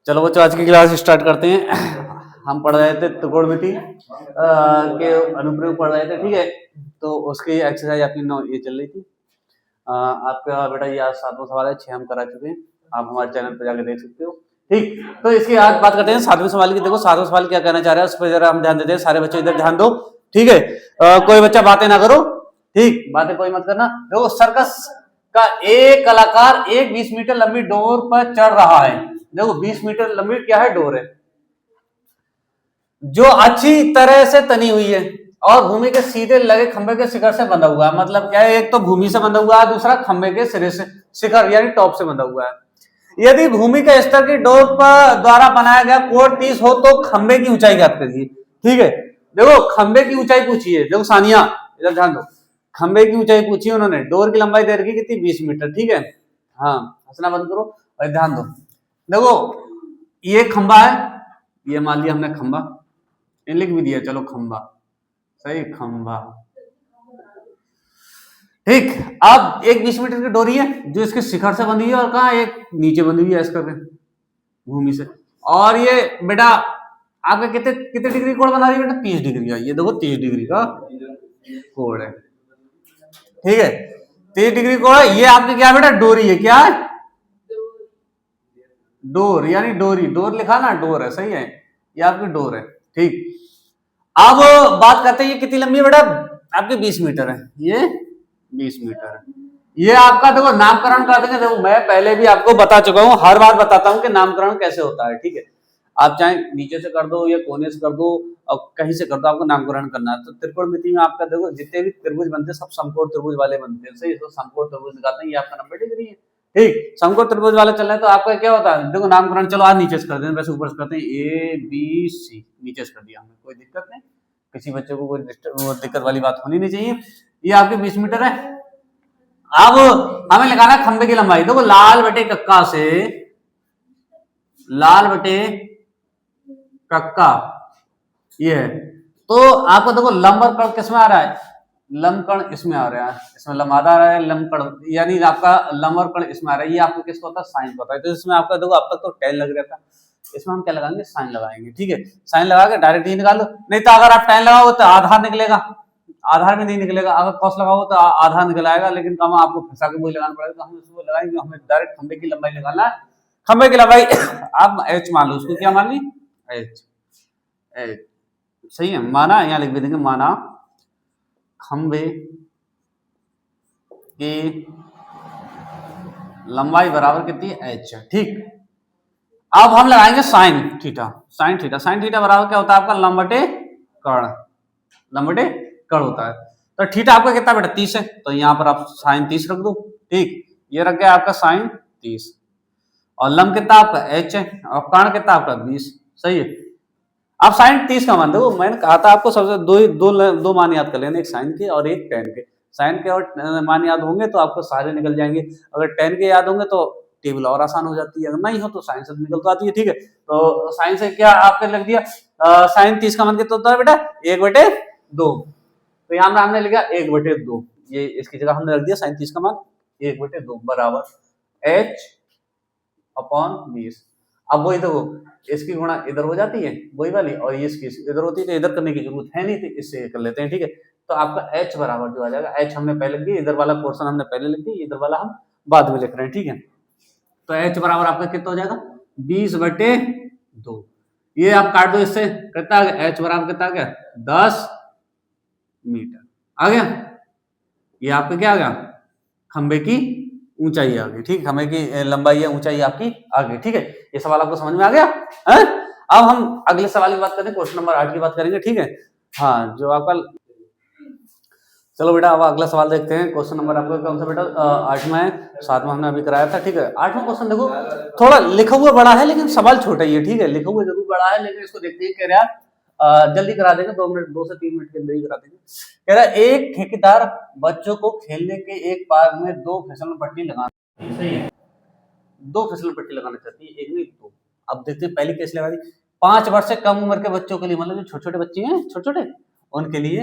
चलो बच्चों, आज की क्लास स्टार्ट करते हैं। हम पढ़ रहे थे त्रिकोणमिति के अनुप्रयोग पढ़ रहे थे, ठीक है। तो उसकी एक्सरसाइज आपकी 9 ये चल रही थी। आपका बेटा ये आज 7वां सवाल है, 6 हम करा चुके हैं। आप हमारे चैनल पर जाकर देख सकते हो, ठीक। तो इसकी आज बात करते हैं 7वें सवाल की। देखो 7वां सवाल क्या कहना चाह रहा है, उस पर जरा हम ध्यान देते हैं। सारे बच्चे इधर ध्यान दो, ठीक है। कोई बच्चा बातें ना करो, ठीक, बातें कोई मत करना। देखो, सर्कस का एक कलाकार एक 20 मीटर लंबी डोर पर चढ़ रहा है। देखो 20 मीटर लंबी क्या है, डोर है, जो अच्छी तरह से तनी हुई है और भूमि के सीधे लगे खंबे के शिखर से बंधा हुआ है। मतलब क्या है, एक तो भूमि से बंधा हुआ है, दूसरा खंबे के सिरे से, शिखर यानी टॉप से बंधा हुआ है। यदि भूमि के स्तर की डोर पर द्वारा बनाया गया कोण 30 हो तो खंबे की ऊंचाई ज्ञात करिए, ठीक है। देखो खंबे की ऊंचाई पूछी है। देखो सानिया, इधर ध्यान दो, खंबे की ऊंचाई पूछी उन्होंने। डोर की लंबाई दे रखी कितनी, 20 मीटर, ठीक है। हाँ, हंसना बंद करो और ध्यान दो। देखो ये खंबा है, ये मान लिया हमने खंबा, लिख भी दिया, चलो खंबा, सही, खंबा, ठीक। अब एक 20 मीटर की डोरी है जो इसके शिखर से बंधी है और कहा एक नीचे बंधी हुई है इस करके भूमि से। और ये बेटा आपका कितने कितने डिग्री कोण बना रही है बेटा, 30 डिग्री का। ये देखो 30 डिग्री का कोण है, ठीक है। 30 डिग्री कोण है। ये आपकी क्या बेटा, डोरी है। क्या है, डोर यानी डोरी। डोर लिखा ना, डोर है, सही है, ये आपकी डोर है, ठीक। अब बात करते हैं ये कितनी लंबी है बेटा, आपके 20 मीटर है, ये 20 मीटर है। ये आपका देखो नामकरण कर देंगे। देखो मैं पहले भी आपको बता चुका हूं, हर बार बताता हूं कि नामकरण कैसे होता है, ठीक है। आप चाहे नीचे से कर दो या कोने से कर दो और कहीं से कर दो, आपको नामकरण करना है। तो त्रिकोणमिति में आपका देखो जितने भी त्रिभुज बनते हैं सब समकोण त्रिभुज वाले बनते हैं, सही। तो समकोण त्रिभुज निकालते हैं, ये आपका 90 डिग्री है, ठीक। समकोण त्रिभुज वाले चल रहे हैं तो आपका क्या होता है, देखो नामकरण, चलो आज नीचे से कर दें, वैसे ऊपर से करते हैं। ए बी सी, नीचे से कर दिया हमने, कोई दिक्कत नहीं, किसी बच्चे को कोई दिक्कत वाली बात होनी नहीं चाहिए। ये आपके 20 मीटर है। अब हमें लगाना खंबे की लंबाई। देखो लाल बटे कक्का से, लाल बटे कक्का ये है। तो आपको देखो लंबर कण किस में आ रहा है, लंबकण इसमें आ रहा है, इसमें लंबादा आ रहा है, लंबकण यानी आपका लंबर कण इसमें आ रहा है। ये आपको किसका होता है, साइन का होता है। तो इसमें आपका देखो अब तक तो tan लग रहा था, इसमें हम क्या लगाएंगे, साइन लगाएंगे, ठीक है। साइन लगा के डायरेक्ट ये निकालो। नहीं तो अगर आप tan लगाओ तो आधार निकलेगा, आधार में नहीं निकलेगा। अगर कॉस लगाओ तो आधार निकल आएगा, लेकिन कम आपको फंसा के वही लगाना पड़ेगा। तो हम इसको लगाएंगे, हमें डायरेक्ट खंबे की लंबाई निकालना है। खंबे की लंबाई आप h मान लो, उसको क्या मान ली, h, सही है, माना, यहाँ लिख भी देंगे, माना खंबे की लंबाई बराबर कितनी है, h, ठीक। अब हम लगाएंगे sine theta. Sine theta, sine theta बराबर क्या होता है आपका, लंब बटे कर्ण, लंब बटे कर्ण होता है। तो थीटा आपका कितना बेटा, 30 है। तो यहाँ पर आप साइन 30 रख दो, ठीक। ये रख गया आपका साइन 30 और लंब कितना आपका h है और कर्ण कितना आपका 20, सही है। आप साइन 30 का मान दो। मैंने कहा था आपको सबसे दो मान याद कर लेना, एक साइन के और एक tan के। साइन के और मान याद होंगे तो आपको सारे निकल जाएंगे। अगर tan के याद होंगे तो टेबल और आसान हो जाती है, अगर नहीं हो तो साइन से निकल तो आती है, ठीक है। तो साइन से क्या आपने लिख दिया, साइन 30 का मान कितना होता है बेटा, 1/2। तो यहाँ हमने लिखा 1/2, ये इसकी जगह हमने रख दिया साइन 30 का मान 1/2 बराबर h/20। अब वही देखो, इसकी गुणा इधर हो जाती है वही वाली, और ये इसकी इधर होती है, तो इधर करने की जरूरत है नहीं, तो इससे कर लेते हैं, ठीक है। तो आपका h बराबर जो आ जाएगा, h हमने पहले लिख दिया, इधर वाला पोर्शन हमने पहले लिख दिया, इधर वाला हम बाद में लिख रहे हैं, ठीक है। तो h बराबर आपका कितना हो जाएगा, 20/2। ये आप काट दो, इससे कितना आ गया, h बराबर कितना आ गया, 10 मीटर आ गया। ये आपका क्या आ गया, खंबे की ऊंचाई आ गई, ठीक। खंबे की लंबाई या ऊंचाई आपकी आ गई, ठीक है। ये सवाल आपको समझ में आ गया है? अब हम अगले सवाल की बात करें, क्वेश्चन नंबर 8 की बात करेंगे, ठीक है। हाँ, जो आपका, चलो बेटा अब अगला सवाल देखते हैं। क्वेश्चन नंबर आपका कौन सा बेटा, 8वां है, 7वां हमने अभी कराया था, ठीक है। 8वां क्वेश्चन देखो, थोड़ा लिखा हुआ बड़ा है लेकिन सवाल छोटा ही है, ठीक है। लिखा हुआ जरूर बड़ा है लेकिन इसको देखते ही कह रहा है जल्दी करा देंगे, 2 से 3 मिनट के अंदर ही करा देंगे। कह रहा है एक ठेकेदार बच्चों को खेलने के एक पार्क में 2 फिसल पट्टी लगाना, सही है, 2 फिसल पट्टी लगाना चाहती है, एक नहीं 2। अब देखते हैं पहली कैसे लगा दी। 5 वर्ष से कम उम्र के बच्चों के लिए, मतलब जो छोटे छोटे बच्चे हैं, छोटे छोटे, उनके लिए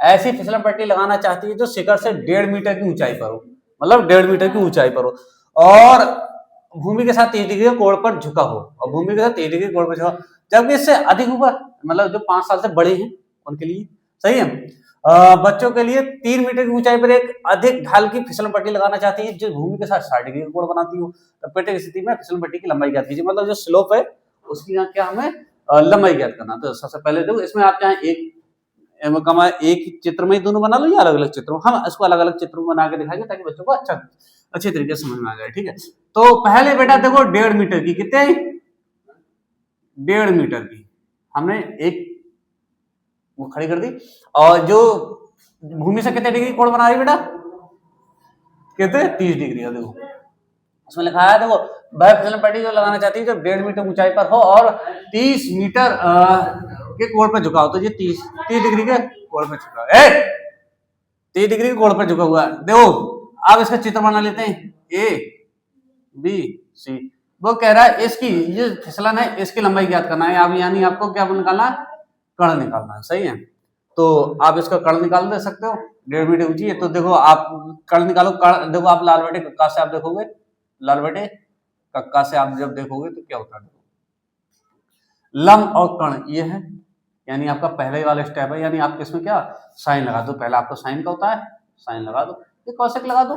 ऐसी फिसलन पट्टी लगाना चाहती है जो शिखर से 1.5 मीटर की ऊंचाई पर हो, मतलब 1.5 मीटर की ऊंचाई पर हो, और भूमि के साथ 30 डिग्री के कोण पर झुका हो, और भूमि के साथ 30 डिग्री कोण पर झुका, जबकि इससे अधिक ऊपर मतलब जो 5 साल से बड़े हैं उनके लिए सही है। बच्चों के लिए 3 मीटर की ऊंचाई पर एक अधिक ढाल की फिसलन पट्टी लगाना चाहती है जो भूमि के साथ 60 डिग्री कोण बनाती हो, तो पेटे की स्थिति में फिसलन पट्टी की लंबाई ज्ञात कीजिए। मतलब जो स्लोप है उसकी यहाँ क्या हमें लंबाई ज्ञात करना। तो सबसे पहले देखो इसमें आप चाहे एक चित्र में ही दोनों बना लो या अलग अलग चित्रों, हम इसको अलग अलग चित्रों में बना के दिखाएंगे ताकि बच्चों को अच्छे तरीके से समझ में आ जाए। ठीक है, तो पहले बेटा देखो 1.5 मीटर की, कितने 1.5 मीटर की हमने एक वो खड़ी कर दी, और जो भूमि से कितने डिग्री कोण बना रही बेटा, कितने 30 डिग्री। देखो उसमें लिखा है, देखो वह फिसलन पट्टी जो लगाना चाहती है जो 1.5 मीटर ऊंचाई पर हो और 30 मीटर के कोण पर झुका हो, तो ये 30 डिग्री के कोण पर झुका है, 30 डिग्री के कोण पर झुका हुआ है। देखो अब इसका चित्र बना लेते हैं, ए बी सी। वो कह रहा है इसकी ये फिसलन है, इसकी लंबाई ज्ञात करना है। अब यानी आपको क्या निकालना है, कर्ण निकालना है, सही है। तो आप इसका कर्ण निकाल दे सकते हो, 1.5 मीटर ऊंची है, तो देखो आप कर्ण निकालो। कर्ण देखो, आप लाल बटे कक्का से आप देखोगे, लाल बटे कक्का से आप जब देखोगे तो क्या होता है, लंब और कर्ण ये है, यानी आपका पहले ही वाला स्टेप है। यानी आप इसमें क्या साइन लगा दो, पहले आपका साइन का होता है, साइन लगा दो, ये कौशिक लगा दो,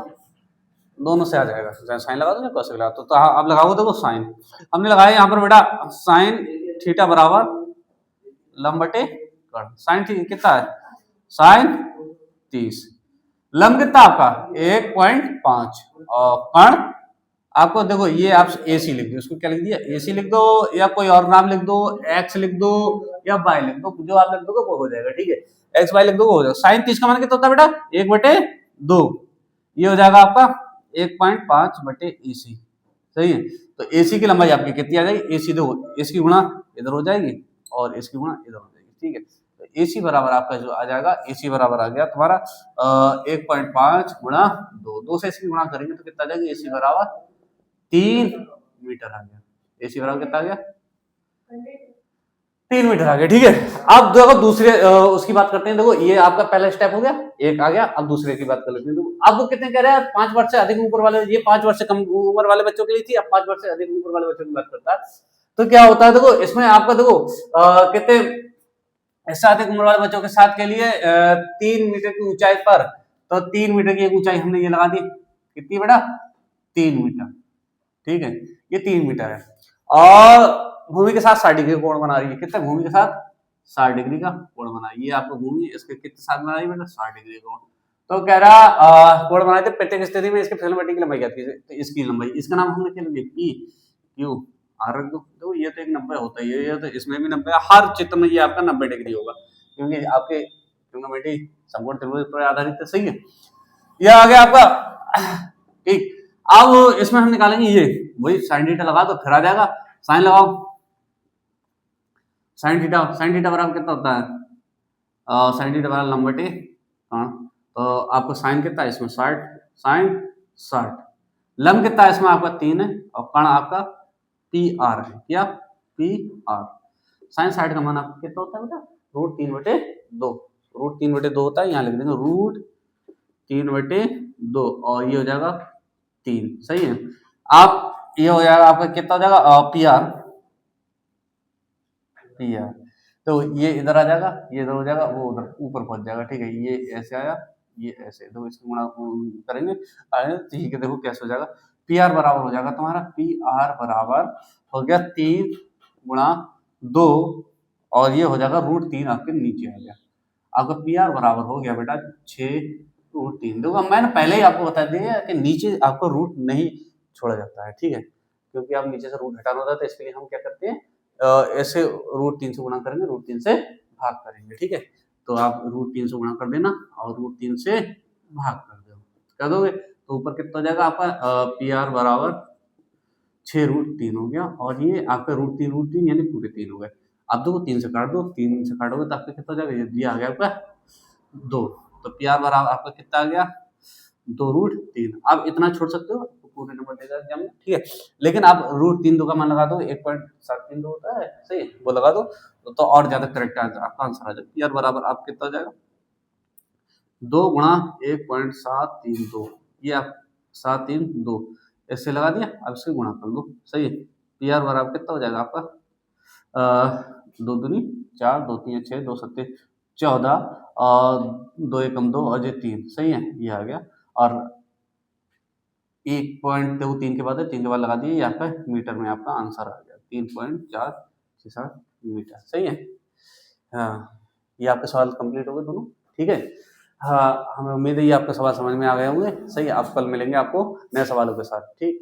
दोनों से आ जाएगा, साइन लगा दो या कौशिक लगा दो। तो आप लगाओगे देखो साइन, हमने लगाया यहाँ पर बेटा साइन थीटा बराबर लंब बटे कर्ण। साइन कितना है, साइन 30, लंब कितना आपका 1.5, और कर्ण आपको देखो ये आप AC लिख दो, उसको क्या लिख दिया AC लिख दो, या कोई और नाम लिख दो, X लिख दो या Y लिख दो, जो आप लिख दोगे वो हो जाएगा। ठीक है, X Y लिख दो हो जाएगा। साइन 30 का मान कितना होता है बेटा 1/2, ये हो जाएगा आपका 1.5 बटे AC, सही है। तो AC की लंबाई आपकी कितनी आ जाएगी, AC देखो इसकी गुणा इधर हो जाएगी और इसकी गुणा इधर हो जाएगी। ठीक है, तो AC बराबर आपका जो आ जाएगा, AC बराबर आ गया तुम्हारा 1.5 गुणा 2 से इसकी गुणा करेंगे तो कितना आ जाएगा, AC बराबर 3 मीटर आ गया। AC बराबर कितना आ गया, 3 मीटर आ गया। ठीक है, अब देखो दूसरे उसकी बात करते हैं। देखो ये आपका पहला स्टेप हो गया, एक आ गया। अब दूसरे की बात कर लेते हैं। तो आपको कितने कह रहे हैं, 5 वर्ष से अधिक उम्र वाले, ये 5 वर्ष से कम उम्र वाले बच्चों के लिए थी, अब 5 वर्ष से अधिक उम्र वाले बच्चों की बात करता है। तो क्या होता है, देखो इसमें आपका देखो कितने इससे अधिक उम्र वाले बच्चों के साथ के लिए 3 मीटर की ऊंचाई पर, तो 3 मीटर की एक ऊंचाई हमने ये लगा दी, कितनी बेटा 3 मीटर। ठीक है, ये 3 मीटर है, और भूमि के साथ 60 डिग्री कोण बना रही है। कितना, भूमि के साथ 60 डिग्री का कोण बना रही है। ये आपको भूमि इसके कितने साथ बना रही है बेटा, 60 डिग्री कोण। तो कह रहा कोण बनाए थे, प्रत्येक स्थिति में इसके फिसलन पट्टी की लंबाई क्या थी, तो इसकी लंबाई, इसका नाम हमने क्या लिख दिया, पी क्यू आर रख दो। तो ये तो एक 90 होता है, ये तो इसमें भी 90, हर चित्र में ये आपका 90 डिग्री होगा, क्योंकि आपके ट्रिग्नोमेट्री समकोण त्रिभुज पर आधारित है, सही है। यह आ गया आपका। ठीक, अब इसमें हम निकालेंगे ये वही साइन थीटा लगा दो, फिर आ जाएगा साइन लगाओ, साइन थीटा बराबर कितना होता है, साइन थीटा बराबर लंब बटे कर्ण। तो आपको साइन कितना है इसमें 60, साइन 60, लंब कितना है इसमें आपका 3 है, और कर्ण आपका PR है, क्या PR। साइन 60 का मान आपका कितना होता है बेटा, √3/2, √3/2 होता है, यहाँ लिख देंगे √3/2, और ये हो जाएगा 3, सही है। आप ये हो जाएगा आपका कितना हो जाएगा PR, तो ये इधर आ जाएगा, ये इधर हो जाएगा, वो उधर ऊपर पहुंच जाएगा। ठीक है, ये ऐसे आया, ये ऐसे, तो इसको गुणा करेंगे, ठीक है। देखो कैसे हो जाएगा, PR बराबर हो जाएगा तुम्हारा, PR बराबर हो गया 3 गुणा 2, और ये हो जाएगा √3 आपके नीचे आ गया। आपका PR बराबर हो गया बेटा 6√3। देखो मैंने पहले ही आपको बता दिया कि नीचे आपको रूट नहीं छोड़ा जाता है, ठीक है, क्योंकि आप नीचे से रूट हटाना होता है, तो इसके लिए हम क्या करते हैं, ऐसे √3 से गुणा करेंगे, √3 से भाग करेंगे। ठीक है, तो आप √3 से गुणा कर देना और √3 से भाग कर दोगे, तो ऊपर कितना हो जाएगा आपका PR बराबर 6√3 हो गया, और ये आपका √3 यानी पूरे 3 हो गए। अब देखो 3 से काट दो, 3 से काटोगे तो आपका कितना हो जाएगा, ये आ गया आपका 2, तो PR बराबर आपका कितना आ गया 2√3। आप इतना छोड़ सकते हो, पूरे नंबर देगा एग्जाम में, ठीक है, लेकिन आप √3 का मान लगा दो, 1.732 होता है, सही है, वो लगा दो तो और ज्यादा करेक्ट आपका आंसर आ जाएगा। PR बराबर आप कितना हो जाएगा 2 गुणा 1.732, ये आप 732, इससे लगा दिया, अब इससे गुणा कर दो, सही है। पी आर बराबर कितना हो जाएगा आपका, दो दूनी चार, दो तीन छः, दो सत्ते 14, और दो एकम दो और ये 3, सही है, ये आ गया। और 1 पॉइंट देखो 3 के बाद है, 3 के बाद लगा दिए, यहाँ पे मीटर में आपका आंसर आ गया 3.467 मीटर, सही है। हाँ, ये आपके सवाल कंप्लीट हो गए दोनों, ठीक है। हाँ, हमें उम्मीद है ये आपके सवाल समझ में आ गए होंगे, सही है। आप कल मिलेंगे आपको नए सवालों के साथ, ठीक।